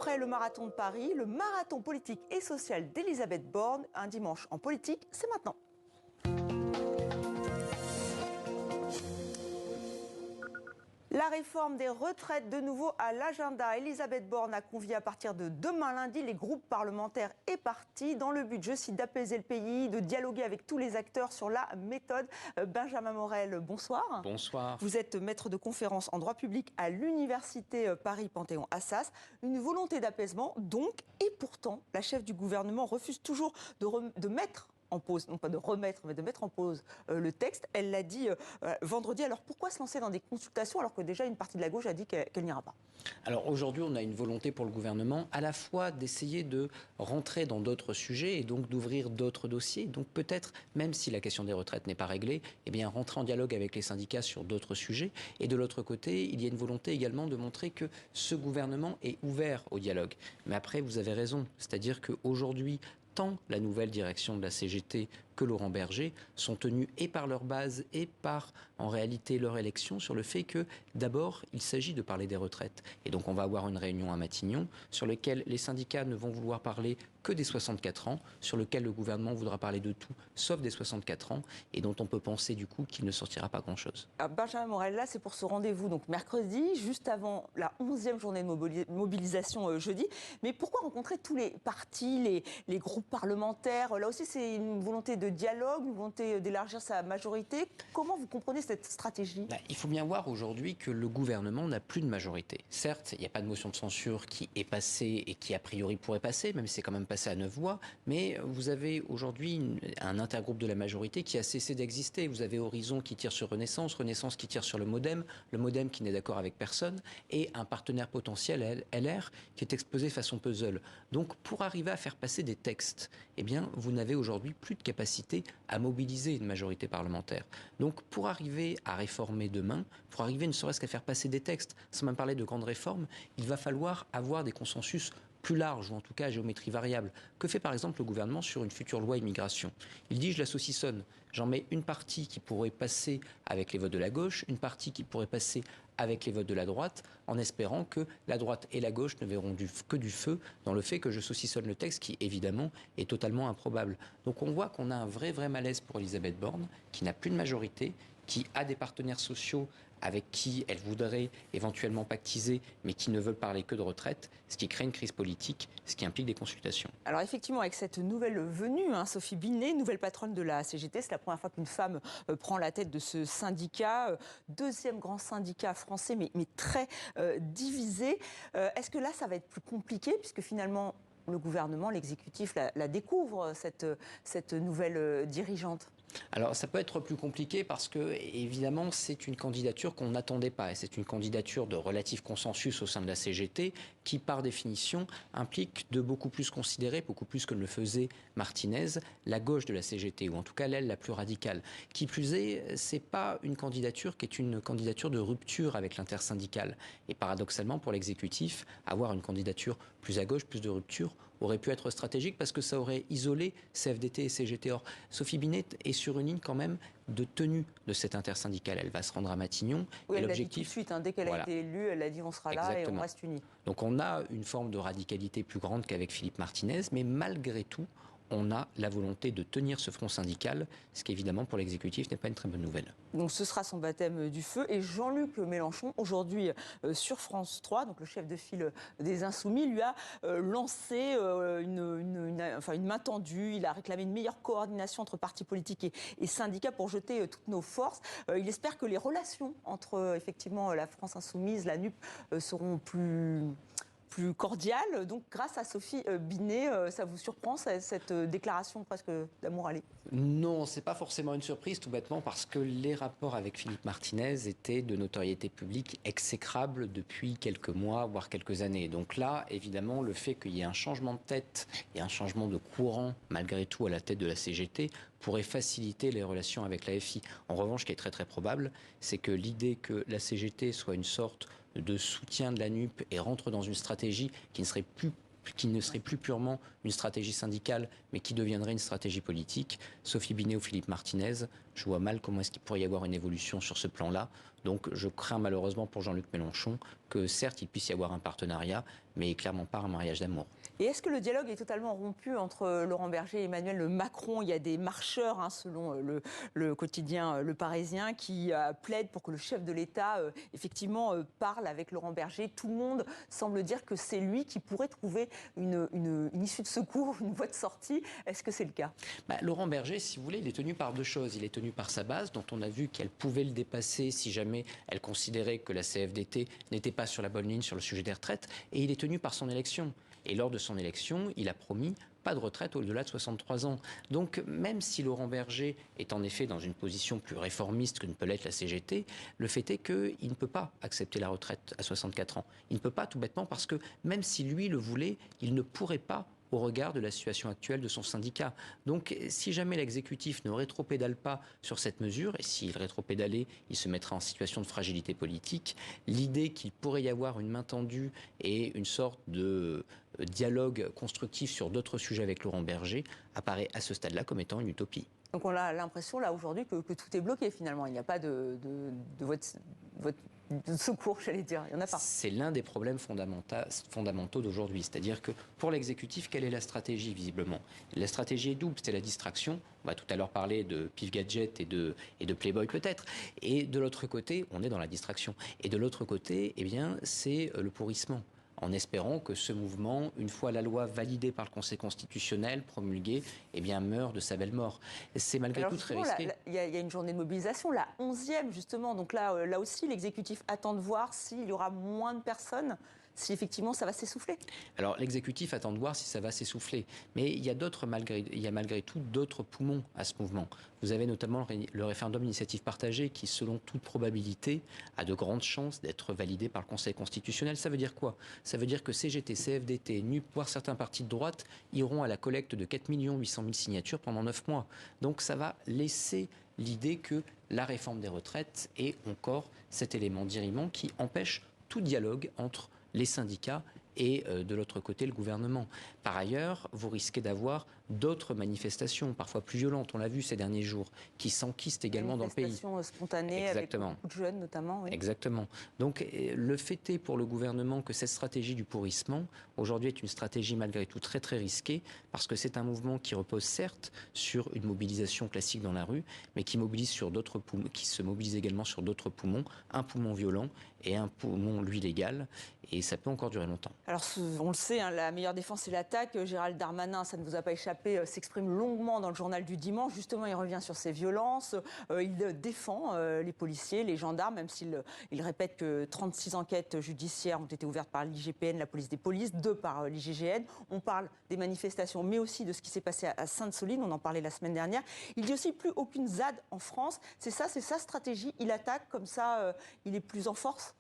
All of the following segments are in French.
Après le marathon de Paris, le marathon politique et social d'Elisabeth Borne, un dimanche en politique, c'est maintenant. La réforme des retraites de nouveau à l'agenda. Elisabeth Borne a convié à partir de demain lundi les groupes parlementaires et partis dans le but, je cite, d'apaiser le pays, de dialoguer avec tous les acteurs sur la méthode. Benjamin Morel, bonsoir. Bonsoir. Vous êtes maître de conférence en droit public à l'université Paris-Panthéon-Assas. Une volonté d'apaisement donc, et pourtant la chef du gouvernement refuse toujours de mettre en pause, non pas de remettre, mais de mettre en pause le texte. Elle l'a dit vendredi. Alors pourquoi se lancer dans des consultations alors que déjà une partie de la gauche a dit qu'elle n'ira pas? Alors aujourd'hui, on a une volonté pour le gouvernement à la fois d'essayer de rentrer dans d'autres sujets et donc d'ouvrir d'autres dossiers. Donc peut-être, même si la question des retraites n'est pas réglée, eh bien rentrer en dialogue avec les syndicats sur d'autres sujets. Et de l'autre côté, il y a une volonté également de montrer que ce gouvernement est ouvert au dialogue. Mais après, vous avez raison. C'est-à-dire qu'aujourd'hui, tant la nouvelle direction de la CGT que Laurent Berger sont tenus et par leur base et par, en réalité, leur élection sur le fait que, d'abord, il s'agit de parler des retraites. Et donc, on va avoir une réunion à Matignon sur laquelle les syndicats ne vont vouloir parler que des 64 ans, sur lequel le gouvernement voudra parler de tout, sauf des 64 ans, et dont on peut penser, du coup, qu'il ne sortira pas grand-chose. Benjamin Morel, là, c'est pour ce rendez-vous, donc mercredi, juste avant la 11e journée de mobilisation jeudi. Mais pourquoi rencontrer tous les partis, les groupes parlementaires? Là aussi, c'est une volonté de dialogue, une volonté d'élargir sa majorité. Comment vous comprenez cette stratégie? Il faut bien voir aujourd'hui que le gouvernement n'a plus de majorité. Certes, il n'y a pas de motion de censure qui est passée et qui a priori pourrait passer, même si c'est quand même passé à 9 voix. Mais vous avez aujourd'hui un intergroupe de la majorité qui a cessé d'exister. Vous avez Horizon qui tire sur Renaissance, Renaissance qui tire sur le Modem qui n'est d'accord avec personne, et un partenaire potentiel, LR, qui est exposé façon puzzle. Donc pour arriver à faire passer des textes, eh bien, vous n'avez aujourd'hui plus de capacité à mobiliser une majorité parlementaire. Donc pour arriver à réformer demain, pour arriver ne serait-ce qu'à faire passer des textes, sans même parler de grandes réformes, il va falloir avoir des consensus plus large, ou en tout cas à géométrie variable. Que fait par exemple le gouvernement sur une future loi immigration? Il dit, je la saucissonne, j'en mets une partie qui pourrait passer avec les votes de la gauche, une partie qui pourrait passer avec les votes de la droite, en espérant que la droite et la gauche ne verront que du feu dans le fait que je saucissonne le texte, qui évidemment est totalement improbable. Donc on voit qu'on a un vrai malaise pour Elisabeth Borne, qui n'a plus de majorité, qui a des partenaires sociaux avec qui elle voudrait éventuellement pactiser, mais qui ne veulent parler que de retraite, ce qui crée une crise politique, ce qui implique des consultations. Alors effectivement, avec cette nouvelle venue, Sophie Binet, nouvelle patronne de la CGT, c'est la première fois qu'une femme prend la tête de ce syndicat, deuxième grand syndicat français, mais très divisé. Est-ce que là, ça va être plus compliqué, puisque finalement, le gouvernement, l'exécutif, la découvre, cette nouvelle dirigeante? Alors ça peut être plus compliqué parce que évidemment c'est une candidature qu'on n'attendait pas et c'est une candidature de relatif consensus au sein de la CGT qui par définition implique de beaucoup plus considérer, beaucoup plus que ne le faisait Martinez, la gauche de la CGT ou en tout cas l'aile la plus radicale. Qui plus est, c'est pas une candidature qui est une candidature de rupture avec l'intersyndicale et paradoxalement pour l'exécutif, avoir une candidature plus à gauche, plus de rupture aurait pu être stratégique parce que ça aurait isolé CFDT et CGT. Or, Sophie Binet est sur une ligne quand même de tenue de cette intersyndicale. Elle va se rendre à Matignon. Oui, elle l'a dit tout de suite, dès qu'elle a été élue, elle a dit on sera là. Exactement. Et on reste unis. Donc on a une forme de radicalité plus grande qu'avec Philippe Martinez, mais malgré tout, on a la volonté de tenir ce front syndical, ce qui évidemment pour l'exécutif n'est pas une très bonne nouvelle. Donc ce sera son baptême du feu. Et Jean-Luc Mélenchon, aujourd'hui sur France 3, donc le chef de file des Insoumis, lui a lancé une main tendue. Il a réclamé une meilleure coordination entre partis politiques et syndicats pour jeter toutes nos forces. Il espère que les relations entre effectivement la France Insoumise, la NUP, seront plus cordiale. Donc, grâce à Sophie Binet, ça vous surprend, cette déclaration presque d'amour allé? Non, c'est pas forcément une surprise, tout bêtement, parce que les rapports avec Philippe Martinez étaient de notoriété publique exécrables depuis quelques mois, voire quelques années. Donc là, évidemment, le fait qu'il y ait un changement de tête et un changement de courant, malgré tout, à la tête de la CGT, pourrait faciliter les relations avec la FI. En revanche, ce qui est très très probable, c'est que l'idée que la CGT soit une sorte de soutien de la NUP et rentre dans une stratégie qui ne serait plus purement une stratégie syndicale, mais qui deviendrait une stratégie politique. Sophie Binet ou Philippe Martinez, je vois mal comment est-ce qu'il pourrait y avoir une évolution sur ce plan-là. Donc je crains malheureusement pour Jean-Luc Mélenchon que certes il puisse y avoir un partenariat, mais clairement pas un mariage d'amour. Et est-ce que le dialogue est totalement rompu entre Laurent Berger et Emmanuel Macron? Il y a des marcheurs, selon le quotidien Le Parisien, qui plaident pour que le chef de l'État, effectivement, parle avec Laurent Berger. Tout le monde semble dire que c'est lui qui pourrait trouver une issue de secours, une voie de sortie. Est-ce que c'est le cas? Laurent Berger, si vous voulez, il est tenu par deux choses. Il est tenu par sa base, dont on a vu qu'elle pouvait le dépasser si jamais elle considérait que la CFDT n'était pas sur la bonne ligne sur le sujet des retraites. Et il est tenu par son élection. Et lors de son élection, il a promis pas de retraite au-delà de 63 ans. Donc, même si Laurent Berger est en effet dans une position plus réformiste que ne peut l'être la CGT, le fait est qu'il ne peut pas accepter la retraite à 64 ans. Il ne peut pas, tout bêtement, parce que même si lui le voulait, il ne pourrait pas au regard de la situation actuelle de son syndicat. Donc, si jamais l'exécutif ne rétropédale pas sur cette mesure, et s'il rétropédalait, il se mettra en situation de fragilité politique, l'idée qu'il pourrait y avoir une main tendue et une sorte de dialogue constructif sur d'autres sujets avec Laurent Berger apparaît à ce stade-là comme étant une utopie. Donc on a l'impression là aujourd'hui que tout est bloqué finalement. Il n'y a pas de secours, j'allais dire. Il n'y en a pas. C'est l'un des problèmes fondamentaux d'aujourd'hui. C'est-à-dire que pour l'exécutif, quelle est la stratégie visiblement? La stratégie est double, c'est la distraction. On va tout à l'heure parler de Pif Gadget et de Playboy peut-être. Et de l'autre côté, on est dans la distraction. Et de l'autre côté, eh bien, c'est le pourrissement, en espérant que ce mouvement, une fois la loi validée par le Conseil constitutionnel, promulguée, eh bien, meurt de sa belle mort. C'est malgré tout très risqué. Il y a une journée de mobilisation, la 11e justement. Donc là aussi, l'exécutif attend de voir s'il y aura moins de personnes, si effectivement ça va s'essouffler. Alors l'exécutif attend de voir si ça va s'essouffler. Mais il y a malgré tout d'autres poumons à ce mouvement. Vous avez notamment le référendum d'initiative partagée qui, selon toute probabilité, a de grandes chances d'être validé par le Conseil constitutionnel. Ça veut dire quoi? Ça veut dire que CGT, CFDT, NUP, voire certains partis de droite iront à la collecte de 4 800 000 signatures pendant 9 mois. Donc ça va laisser l'idée que la réforme des retraites est encore cet élément dirimant qui empêche tout dialogue entre les syndicats et de l'autre côté le gouvernement. Par ailleurs, vous risquez d'avoir d'autres manifestations, parfois plus violentes, on l'a vu ces derniers jours, qui s'enquistent également dans le pays. Manifestations spontanées. Exactement. Avec beaucoup de jeunes notamment. Oui. Exactement. Donc le fait est pour le gouvernement que cette stratégie du pourrissement, aujourd'hui est une stratégie malgré tout très très risquée, parce que c'est un mouvement qui repose certes sur une mobilisation classique dans la rue, mais qui se mobilise également sur d'autres poumons, un poumon violent et un poumon, lui, légal, et ça peut encore durer longtemps. Alors, on le sait, la meilleure défense, c'est l'attaque. Gérald Darmanin, ça ne vous a pas échappé, s'exprime longuement dans le journal du dimanche. Justement, il revient sur ces violences. Il défend les policiers, les gendarmes, même s'il répète que 36 enquêtes judiciaires ont été ouvertes par l'IGPN, la police des polices, 2 par l'IGGN. On parle des manifestations, mais aussi de ce qui s'est passé à Sainte-Soline. On en parlait la semaine dernière. Il dit aussi plus aucune ZAD en France. C'est sa stratégie. Il attaque, comme ça, il est plus en force.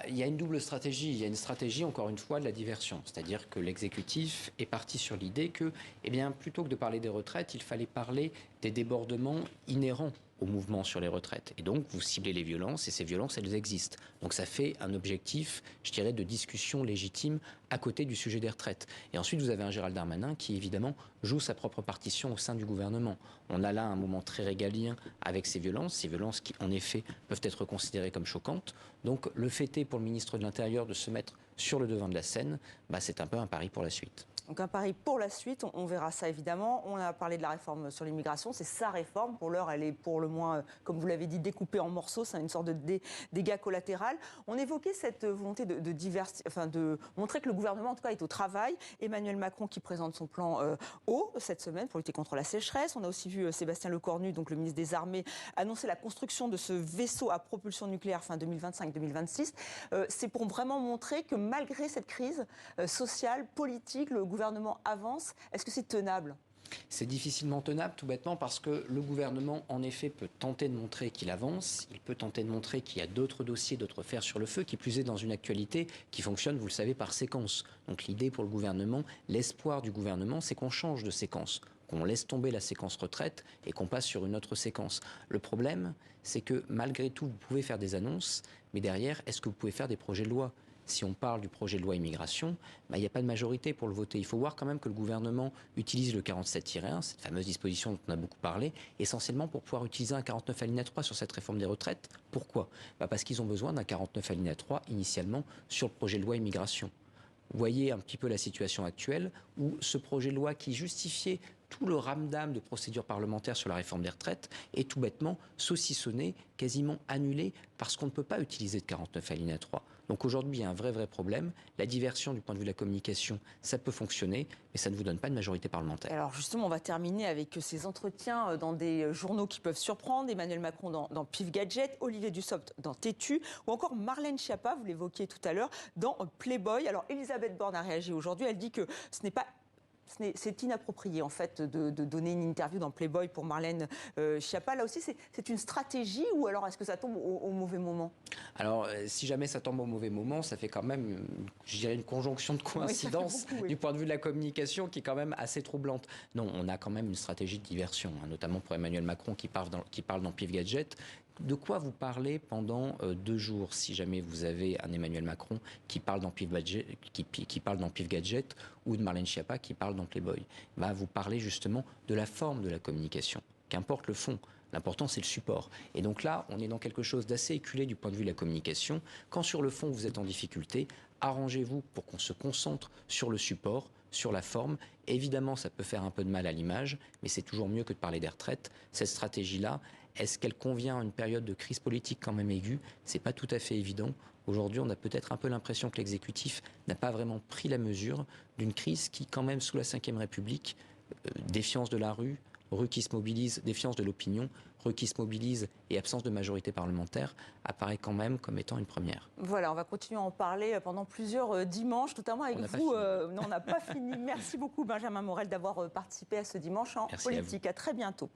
Il y a une double stratégie. Il y a une stratégie, encore une fois, de la diversion. C'est-à-dire que l'exécutif est parti sur l'idée que, eh bien, plutôt que de parler des retraites, il fallait parler des débordements inhérents au mouvement sur les retraites. Et donc, vous ciblez les violences, et ces violences, elles existent. Donc, ça fait un objectif, je dirais, de discussion légitime à côté du sujet des retraites. Et ensuite, vous avez un Gérald Darmanin qui, évidemment, joue sa propre partition au sein du gouvernement. On a là un moment très régalien avec ces violences qui, en effet, peuvent être considérées comme choquantes. Donc, le fait est pour le ministre de l'Intérieur de se mettre sur le devant de la scène, c'est un peu un pari pour la suite. Donc un pari pour la suite, on verra ça évidemment. On a parlé de la réforme sur l'immigration, c'est sa réforme. Pour l'heure, elle est pour le moins, comme vous l'avez dit, découpée en morceaux. C'est une sorte de dégât collatéral. On évoquait cette volonté de montrer que le gouvernement, en tout cas, est au travail. Emmanuel Macron qui présente son plan eau cette semaine pour lutter contre la sécheresse. On a aussi vu Sébastien Lecornu, donc le ministre des Armées, annoncer la construction de ce vaisseau à propulsion nucléaire fin 2025-2026. C'est pour vraiment montrer que malgré cette crise sociale, politique, le gouvernement avance. Est-ce que c'est tenable ? C'est difficilement tenable, tout bêtement, parce que le gouvernement, en effet, peut tenter de montrer qu'il avance, il peut tenter de montrer qu'il y a d'autres dossiers, d'autres fers sur le feu, qui plus est dans une actualité qui fonctionne, vous le savez, par séquence. Donc l'idée pour le gouvernement, l'espoir du gouvernement, c'est qu'on change de séquence, qu'on laisse tomber la séquence retraite et qu'on passe sur une autre séquence. Le problème, c'est que malgré tout, vous pouvez faire des annonces, mais derrière, est-ce que vous pouvez faire des projets de loi ? si on parle du projet de loi immigration, il n'y a pas de majorité pour le voter. Il faut voir quand même que le gouvernement utilise le 47-1, cette fameuse disposition dont on a beaucoup parlé, essentiellement pour pouvoir utiliser un 49 alinéa 3 sur cette réforme des retraites. Pourquoi ? Parce qu'ils ont besoin d'un 49 alinéa 3 initialement sur le projet de loi immigration. Vous voyez un petit peu la situation actuelle où ce projet de loi qui justifiait tout le ramdam de procédures parlementaires sur la réforme des retraites est tout bêtement saucissonné, quasiment annulé, parce qu'on ne peut pas utiliser de 49 alinéa 3. Donc aujourd'hui, il y a un vrai problème. La diversion du point de vue de la communication, ça peut fonctionner, mais ça ne vous donne pas de majorité parlementaire. Alors justement, on va terminer avec ces entretiens dans des journaux qui peuvent surprendre. Emmanuel Macron dans Pif Gadget, Olivier Dussopt dans Tétu, ou encore Marlène Schiappa, vous l'évoquiez tout à l'heure, dans Playboy. Alors Elisabeth Borne a réagi aujourd'hui, elle dit que c'est inapproprié en fait de donner une interview dans Playboy pour Marlène Schiappa. Là aussi, c'est une stratégie ou alors est-ce que ça tombe au mauvais moment ? Alors, si jamais ça tombe au mauvais moment, ça fait quand même, je dirais, une conjonction de coïncidences du point de vue de la communication qui est quand même assez troublante. Non, on a quand même une stratégie de diversion, notamment pour Emmanuel Macron qui parle dans Pif Gadget. De quoi vous parlez pendant 2 jours si jamais vous avez un Emmanuel Macron qui parle dans Pif Gadget, qui parle dans Pif Gadget ou de Marlène Schiappa qui parle dans Playboy. Vous parlez justement de la forme de la communication, qu'importe le fond. L'important, c'est le support. Et donc là, on est dans quelque chose d'assez éculé du point de vue de la communication. Quand sur le fond, vous êtes en difficulté, arrangez-vous pour qu'on se concentre sur le support, sur la forme. Évidemment, ça peut faire un peu de mal à l'image, mais c'est toujours mieux que de parler des retraites. Cette stratégie-là, est-ce qu'elle convient à une période de crise politique quand même aiguë ? C'est pas tout à fait évident. Aujourd'hui, on a peut-être un peu l'impression que l'exécutif n'a pas vraiment pris la mesure d'une crise qui, quand même, sous la Ve République, défiance de la rue qui se mobilise, défiance de l'opinion, rue qui se mobilise et absence de majorité parlementaire apparaît quand même comme étant une première. Voilà, on va continuer à en parler pendant plusieurs dimanches, notamment avec vous. Non, on n'a pas fini. Merci beaucoup Benjamin Morel d'avoir participé à ce dimanche en politique. À très bientôt.